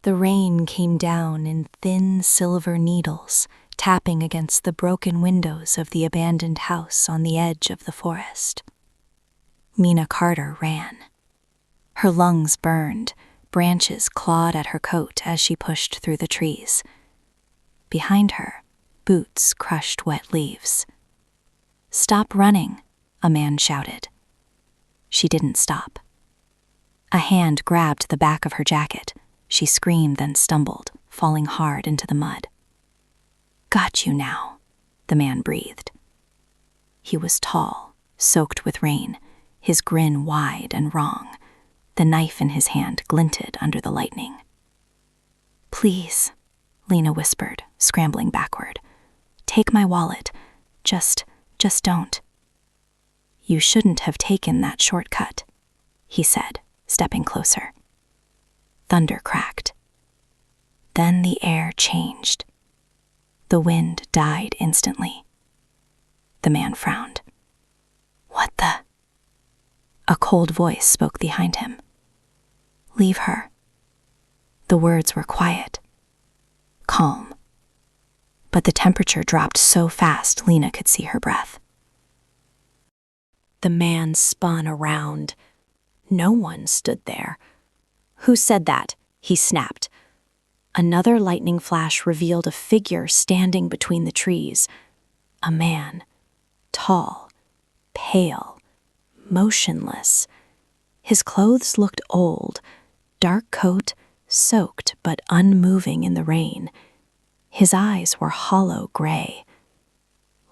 The rain came down in thin silver needles, tapping against the broken windows of the abandoned house on the edge of the forest. Mina Carter ran. Her lungs burned, branches clawed at her coat as she pushed through the trees. Behind her, boots crushed wet leaves. "Stop running," a man shouted. She didn't stop. A hand grabbed the back of her jacket. She screamed, then stumbled, falling hard into the mud. "Got you now," the man breathed. He was tall, soaked with rain, his grin wide and wrong. The knife in his hand glinted under the lightning. "Please," Lena whispered, scrambling backward. "Take my wallet. Just don't." "You shouldn't have taken that shortcut," he said, stepping closer. Thunder cracked. Then the air changed. The wind died instantly. The man frowned. "What the?" A cold voice spoke behind him. "Leave her." The words were quiet, calm. But the temperature dropped so fast Lena could see her breath. The man spun around. No one stood there. "Who said that?" he snapped. Another lightning flash revealed a figure standing between the trees. A man, tall, pale, motionless. His clothes looked old, dark coat, soaked but unmoving in the rain. His eyes were hollow gray.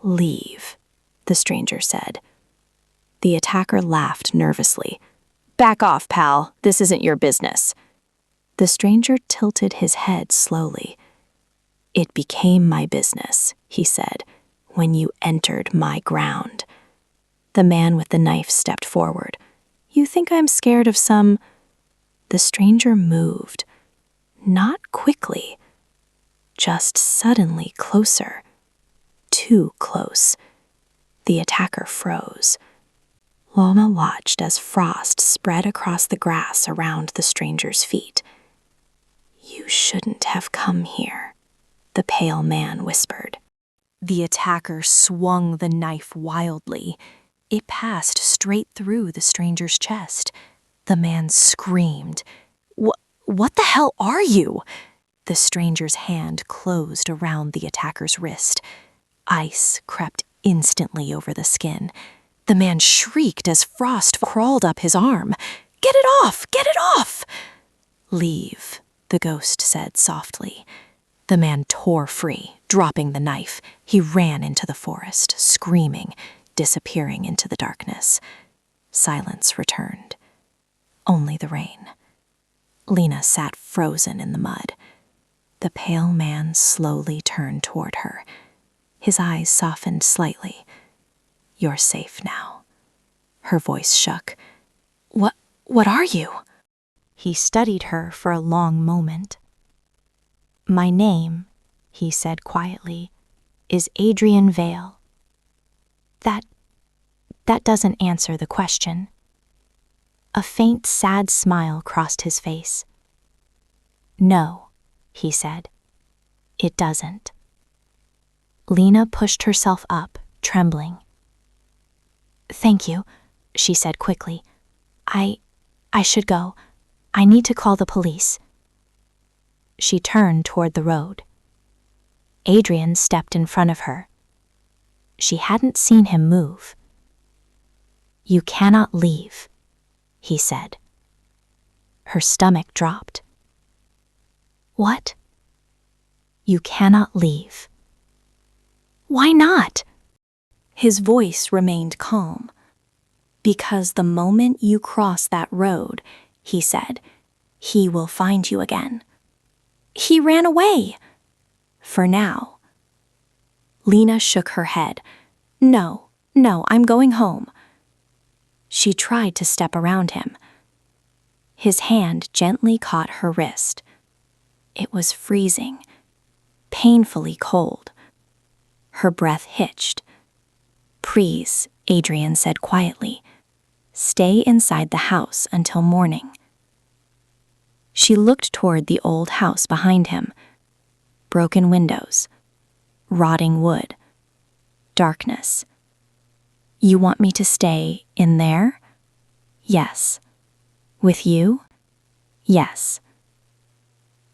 "Leave," the stranger said. The attacker laughed nervously. "Back off, pal. This isn't your business." The stranger tilted his head slowly. "It became my business," he said, "when you entered my ground." The man with the knife stepped forward. "You think I'm scared of some—" The stranger moved. Not quickly, just suddenly closer. Too close. The attacker froze. Loma watched as frost spread across the grass around the stranger's feet. "You shouldn't have come here," the pale man whispered. The attacker swung the knife wildly. It passed straight through the stranger's chest. The man screamed. What the hell are you?" The stranger's hand closed around the attacker's wrist. Ice crept instantly over the skin. The man shrieked as frost crawled up his arm. "Get it off! Get it off!" "Leave," the ghost said softly. The man tore free, dropping the knife. He ran into the forest, screaming, disappearing into the darkness. Silence returned. Only the rain. Lena sat frozen in the mud. The pale man slowly turned toward her. His eyes softened slightly. "You're safe now." Her voice shook. What are you?" He studied her for a long moment. "My name," he said quietly, "is Adrian Vale." That doesn't answer the question." A faint, sad smile crossed his face. "No," he said, "it doesn't." Lena pushed herself up, trembling. "Thank you," she said quickly. I should go. I need to call the police." She turned toward the road. Adrian stepped in front of her. She hadn't seen him move. "You cannot leave," he said. Her stomach dropped. "What?" "You cannot leave." "Why not?" His voice remained calm. "Because the moment you cross that road," he said, "he will find you again." "He ran away." "For now." Lena shook her head. No, I'm going home." She tried to step around him. His hand gently caught her wrist. It was freezing, painfully cold. Her breath hitched. "Please," Adrian said quietly, "stay inside the house until morning." She looked toward the old house behind him. Broken windows, rotting wood, darkness. You want me to stay in there? Yes. With you? Yes.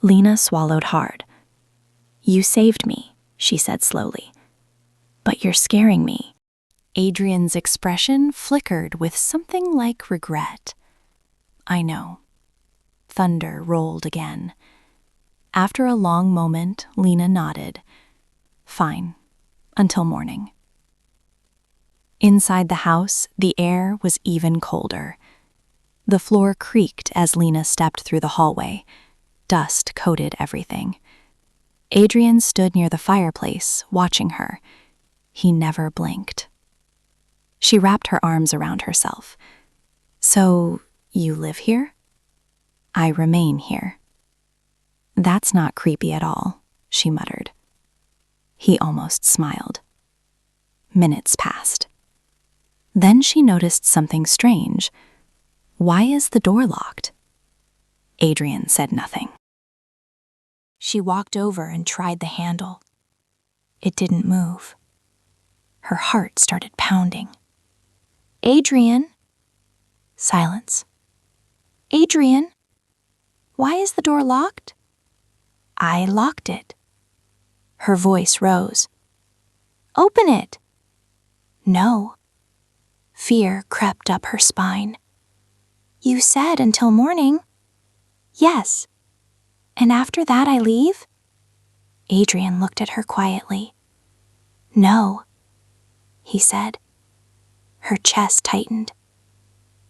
Lena swallowed hard. You saved me, she said slowly. But you're scaring me. Adrian's expression flickered with something like regret. I know. Thunder rolled again. After a long moment, Lena nodded. Fine. Until morning. Inside the house, the air was even colder. The floor creaked as Lena stepped through the hallway. Dust coated everything. Adrian stood near the fireplace, watching her. He never blinked. She wrapped her arms around herself. So, you live here? I remain here. That's not creepy at all, she muttered. He almost smiled. Minutes passed. Then she noticed something strange. Why is the door locked? Adrian said nothing. She walked over and tried the handle. It didn't move. Her heart started pounding. Adrian? Silence. Adrian? Why is the door locked? I locked it. Her voice rose. Open it. No. Fear crept up her spine. You said until morning. Yes. And after that I leave? Adrian looked at her quietly. No, he said. Her chest tightened.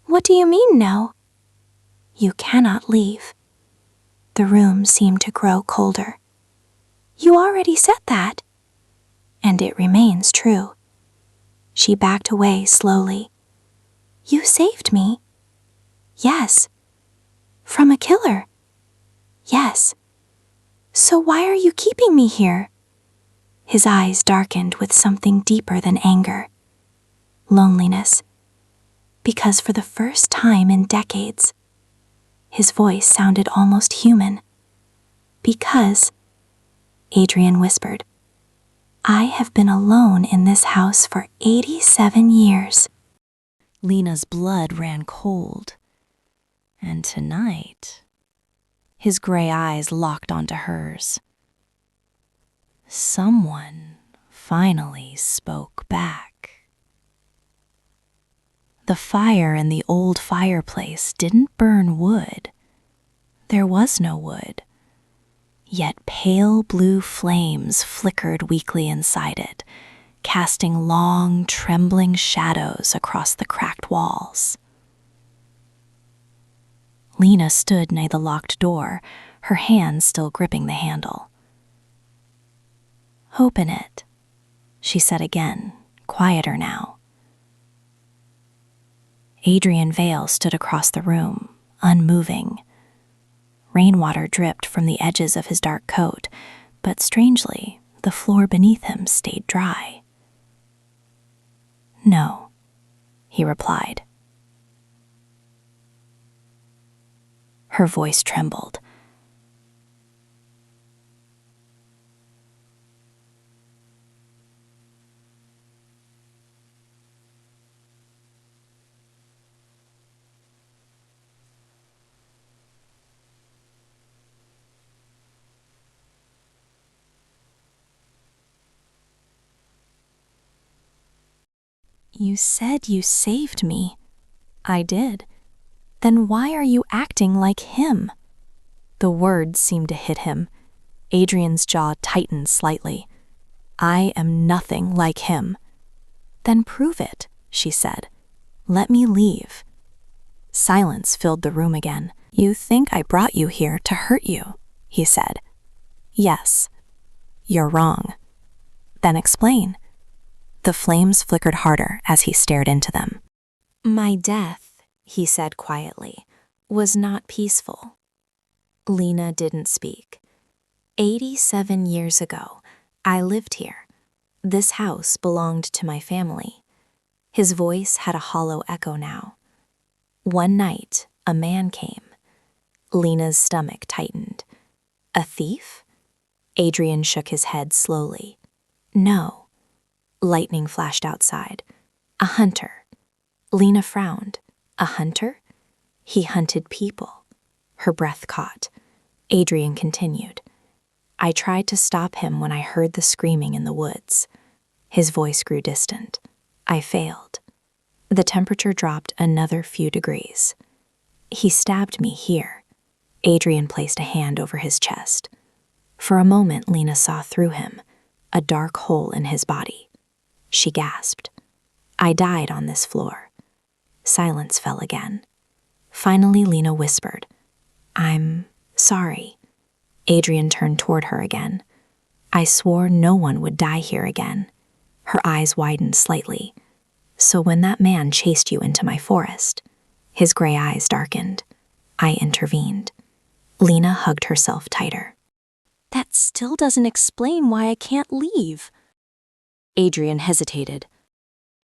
What do you mean, no? You cannot leave. The room seemed to grow colder. You already said that. And it remains true. She backed away slowly. You saved me. Yes. From a killer. Yes. So why are you keeping me here? His eyes darkened with something deeper than anger. Loneliness. Because for the first time in decades, his voice sounded almost human. Because, Adrian whispered, I have been alone in this house for 87 years. Lena's blood ran cold. And tonight, his gray eyes locked onto hers. Someone finally spoke back. The fire in the old fireplace didn't burn wood. There was no wood. Yet pale blue flames flickered weakly inside it, casting long, trembling shadows across the cracked walls. Lena stood near the locked door, her hand still gripping the handle. Open it, she said again, quieter now. Adrian Vale stood across the room, unmoving. Rainwater dripped from the edges of his dark coat, but strangely, the floor beneath him stayed dry. No, he replied. Her voice trembled. You said you saved me. I did. Then why are you acting like him? The words seemed to hit him. Adrian's jaw tightened slightly. I am nothing like him. Then prove it, she said. Let me leave. Silence filled the room again. You think I brought you here to hurt you, he said. Yes. You're wrong. Then explain. The flames flickered harder as he stared into them. My death, he said quietly, was not peaceful. Lena didn't speak. 87 years ago, I lived here. This house belonged to my family. His voice had a hollow echo now. One night, a man came. Lena's stomach tightened. A thief? Adrian shook his head slowly. No. Lightning flashed outside. A hunter. Lena frowned. A hunter? He hunted people. Her breath caught. Adrian continued. I tried to stop him when I heard the screaming in the woods. His voice grew distant. I failed. The temperature dropped another few degrees. He stabbed me here. Adrian placed a hand over his chest. For a moment, Lena saw through him, a dark hole in his body. She gasped. I died on this floor. Silence fell again. Finally, Lena whispered, I'm sorry. Adrian turned toward her again. I swore no one would die here again. Her eyes widened slightly. So when that man chased you into my forest, his gray eyes darkened. I intervened. Lena hugged herself tighter. That still doesn't explain why I can't leave. Adrian hesitated.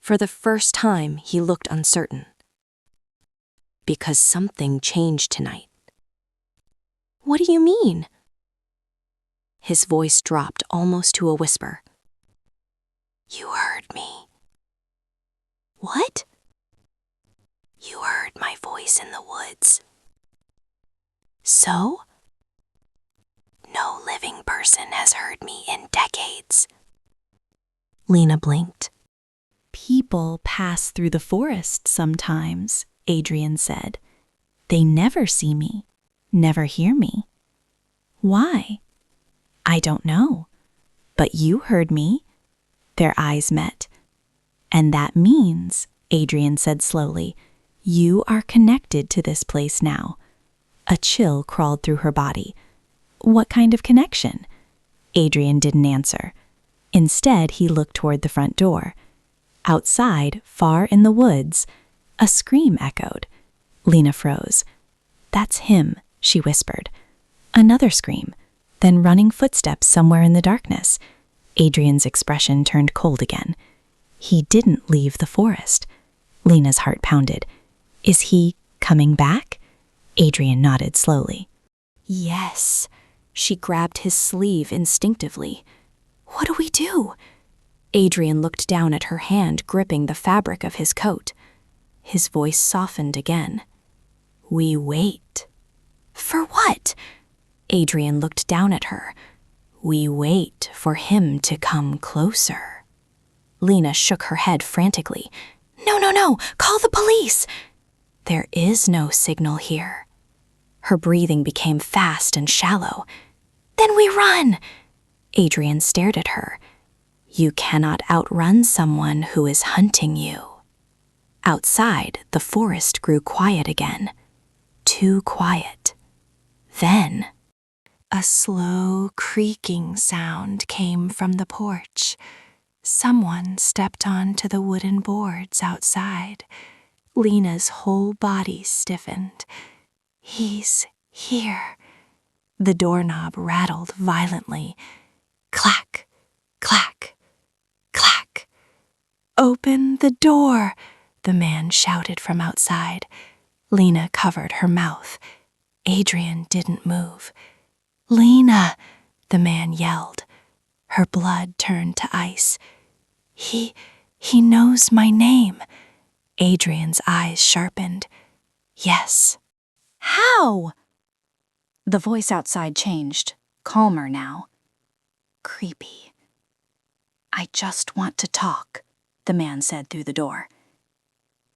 For the first time, he looked uncertain. Because something changed tonight. What do you mean? His voice dropped almost to a whisper. You heard me. What? You heard my voice in the woods. So? No living person has heard me in decades. Lena blinked. People pass through the forest sometimes, Adrian said. They never see me, never hear me. Why? I don't know. But you heard me. Their eyes met. And that means, Adrian said slowly, you are connected to this place now. A chill crawled through her body. What kind of connection? Adrian didn't answer. Instead, he looked toward the front door. Outside, far in the woods, a scream echoed. Lena froze. That's him, she whispered. Another scream, then running footsteps somewhere in the darkness. Adrian's expression turned cold again. He didn't leave the forest. Lena's heart pounded. Is he coming back? Adrian nodded slowly. Yes. She grabbed his sleeve instinctively. What do we do? Adrian looked down at her hand gripping the fabric of his coat. His voice softened again. We wait. For what? Adrian looked down at her. We wait for him to come closer. Lena shook her head frantically. No, call the police. There is no signal here. Her breathing became fast and shallow. Then we run. Adrian stared at her. You cannot outrun someone who is hunting you. Outside, the forest grew quiet again. Too quiet. Then, a slow creaking sound came from the porch. Someone stepped onto the wooden boards outside. Lena's whole body stiffened. He's here. The doorknob rattled violently. Clack, clack, clack. Open the door, the man shouted from outside. Lena covered her mouth. Adrian didn't move. Lena, the man yelled. Her blood turned to ice. He knows my name. Adrian's eyes sharpened. Yes. How? The voice outside changed, calmer now. Creepy. I just want to talk, the man said through the door.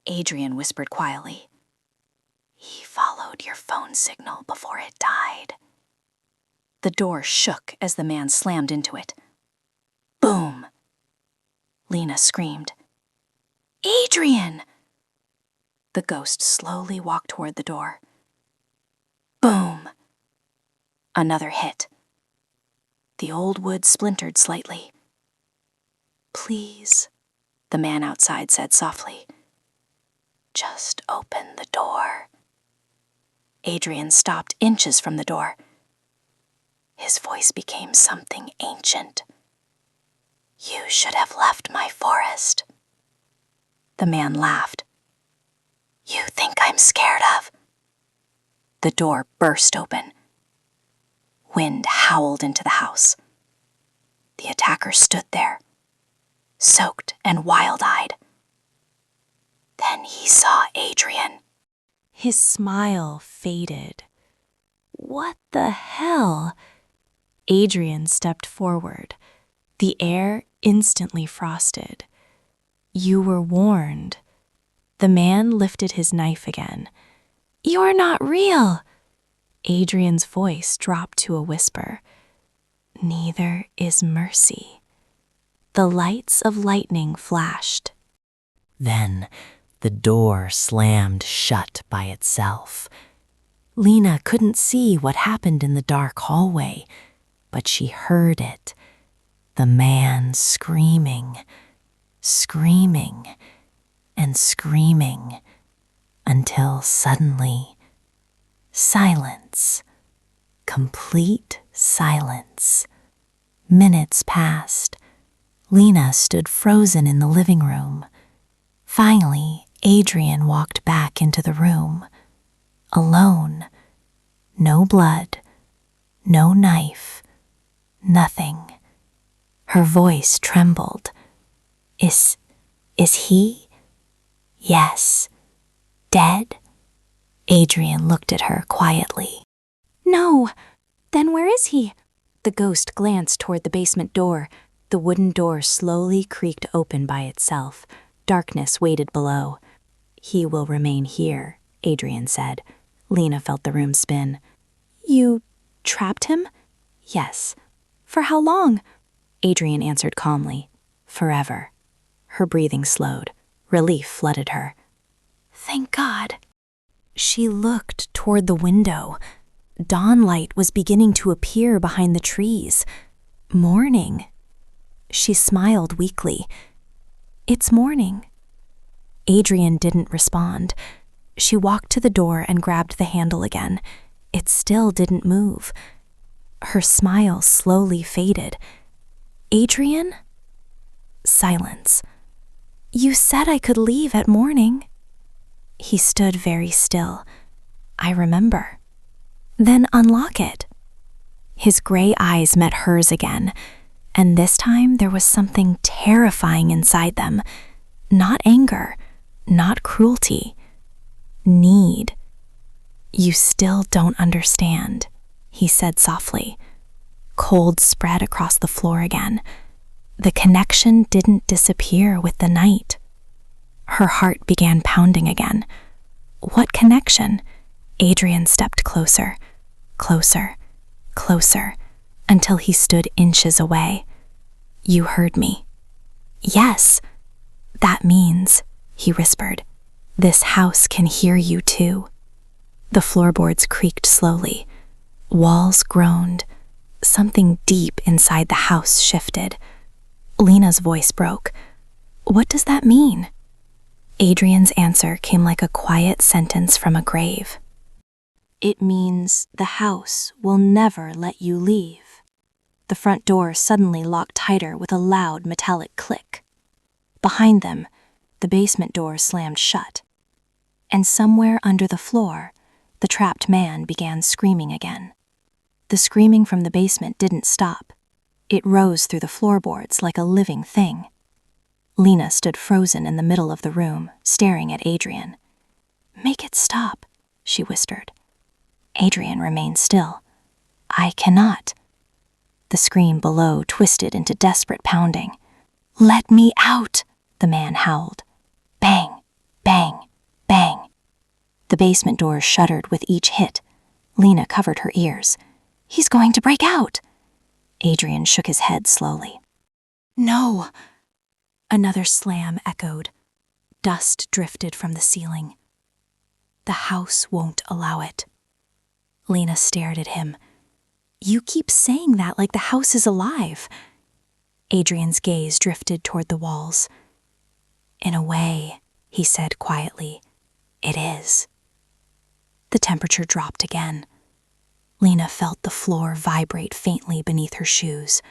Adrian whispered quietly. He followed your phone signal before it died. The door shook as the man slammed into it. Boom! Lena screamed. Adrian! The ghost slowly walked toward the door. Boom! Another hit. The old wood splintered slightly. Please, the man outside said softly. Just open the door. Adrian stopped inches from the door. His voice became something ancient. You should have left my forest. The man laughed. You think I'm scared of? The door burst open. Wind howled into the house. The attacker stood there, soaked and wild-eyed. Then he saw Adrian. His smile faded. What the hell? Adrian stepped forward. The air instantly frosted. You were warned. The man lifted his knife again. You're not real. Adrian's voice dropped to a whisper. Neither is mercy. The lights of lightning flashed. Then the door slammed shut by itself. Lena couldn't see what happened in the dark hallway, but she heard it. The man screaming, screaming, and screaming, until suddenly, silence. Complete silence. Minutes passed. Lena stood frozen in the living room. Finally, Adrian walked back into the room. Alone. No blood. No knife. Nothing. Her voice trembled. Is he? Yes. Dead? Adrian looked at her quietly. No. Then where is he? The ghost glanced toward the basement door. The wooden door slowly creaked open by itself. Darkness waited below. He will remain here, Adrian said. Lena felt the room spin. You trapped him? Yes. For how long? Adrian answered calmly. Forever. Her breathing slowed. Relief flooded her. Thank God. She looked toward the window. Dawnlight was beginning to appear behind the trees. Morning. She smiled weakly. It's morning. Adrian didn't respond. She walked to the door and grabbed the handle again. It still didn't move. Her smile slowly faded. Adrian? Silence. You said I could leave at morning. He stood very still. I remember. Then unlock it. His gray eyes met hers again, and this time there was something terrifying inside them. Not anger, not cruelty. Need. You still don't understand, he said softly. Cold spread across the floor again. The connection didn't disappear with the night. Her heart began pounding again. What connection? Adrian stepped closer, closer, closer, until he stood inches away. You heard me. Yes. That means, he whispered, this house can hear you too. The floorboards creaked slowly. Walls groaned. Something deep inside the house shifted. Lena's voice broke. What does that mean? Adrian's answer came like a quiet sentence from a grave. It means the house will never let you leave. The front door suddenly locked tighter with a loud metallic click. Behind them, the basement door slammed shut. And somewhere under the floor, the trapped man began screaming again. The screaming from the basement didn't stop. It rose through the floorboards like a living thing. Lena stood frozen in the middle of the room, staring at Adrian. Make it stop, she whispered. Adrian remained still. I cannot. The scream below twisted into desperate pounding. Let me out, the man howled. Bang, bang, bang. The basement doors shuddered with each hit. Lena covered her ears. He's going to break out. Adrian shook his head slowly. No. Another slam echoed. Dust drifted from the ceiling. The house won't allow it. Lena stared at him. You keep saying that like the house is alive. Adrian's gaze drifted toward the walls. In a way, he said quietly, it is. The temperature dropped again. Lena felt the floor vibrate faintly beneath her shoes.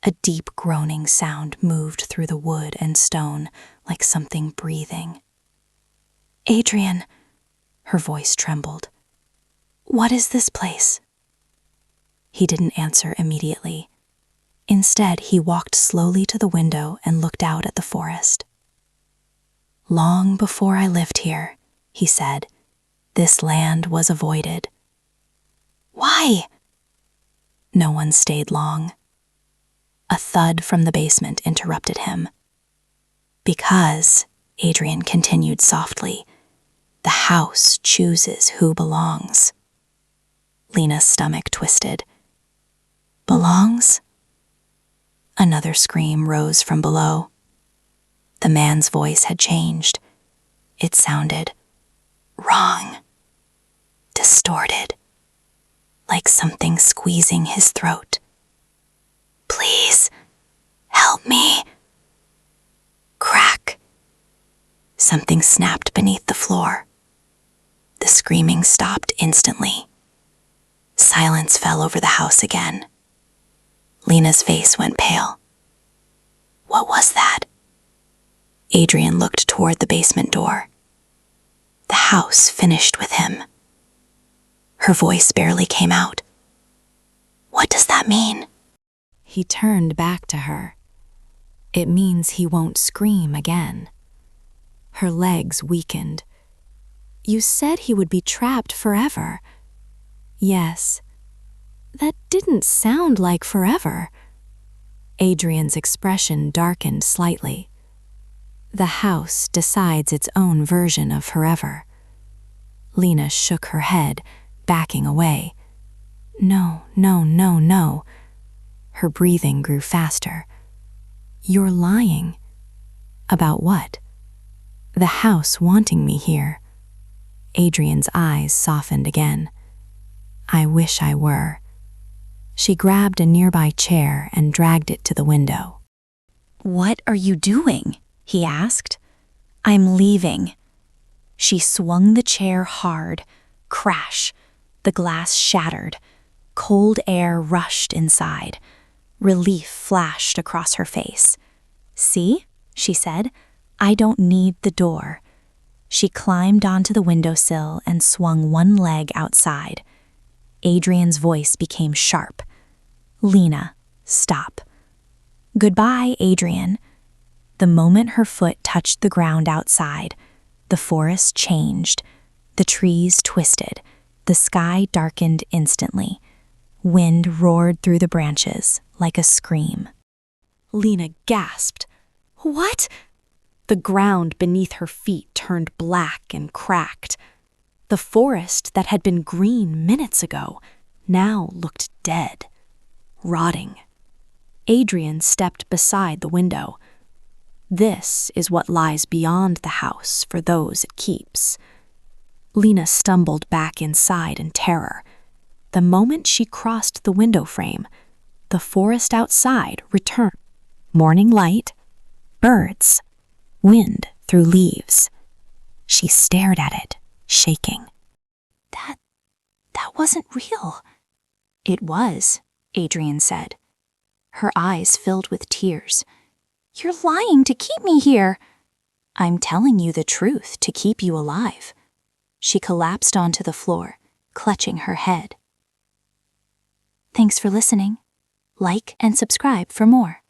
A deep groaning sound moved through the wood and stone like something breathing. Adrian, her voice trembled. What is this place? He didn't answer immediately. Instead, he walked slowly to the window and looked out at the forest. Long before I lived here, he said, this land was avoided. Why? No one stayed long. A thud from the basement interrupted him. Because, Adrian continued softly, the house chooses who belongs. Lena's stomach twisted. Belongs? Another scream rose from below. The man's voice had changed. It sounded wrong, distorted, like something squeezing his throat. Please, help me. Crack. Something snapped beneath the floor. The screaming stopped instantly. Silence fell over the house again. Lena's face went pale. What was that? Adrian looked toward the basement door. The house finished with him. Her voice barely came out. What does that mean? He turned back to her. It means he won't scream again. Her legs weakened. You said he would be trapped forever. Yes. That didn't sound like forever. Adrian's expression darkened slightly. The house decides its own version of forever. Lena shook her head, backing away. No, no, no, no. Her breathing grew faster. You're lying. About what? The house wanting me here. Adrian's eyes softened again. I wish I were. She grabbed a nearby chair and dragged it to the window. What are you doing? He asked. I'm leaving. She swung the chair hard. Crash. The glass shattered. Cold air rushed inside. Relief flashed across her face. See, she said, I don't need the door. She climbed onto the windowsill and swung one leg outside. Adrian's voice became sharp. Lena, stop. Goodbye, Adrian. The moment her foot touched the ground outside, the forest changed. The trees twisted. The sky darkened instantly. Wind roared through the branches like a scream. Lena gasped. What? The ground beneath her feet turned black and cracked. The forest that had been green minutes ago now looked dead, rotting. Adrian stepped beside the window. This is what lies beyond the house for those it keeps. Lena stumbled back inside in terror. The moment she crossed the window frame, the forest outside returned. Morning light, birds, wind through leaves. She stared at it, shaking. That wasn't real. It was, Adrian said. Her eyes filled with tears. You're lying to keep me here. I'm telling you the truth to keep you alive. She collapsed onto the floor, clutching her head. Thanks for listening. Like and subscribe for more.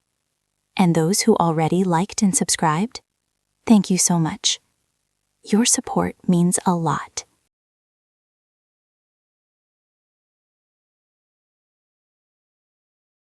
And those who already liked and subscribed, thank you so much. Your support means a lot.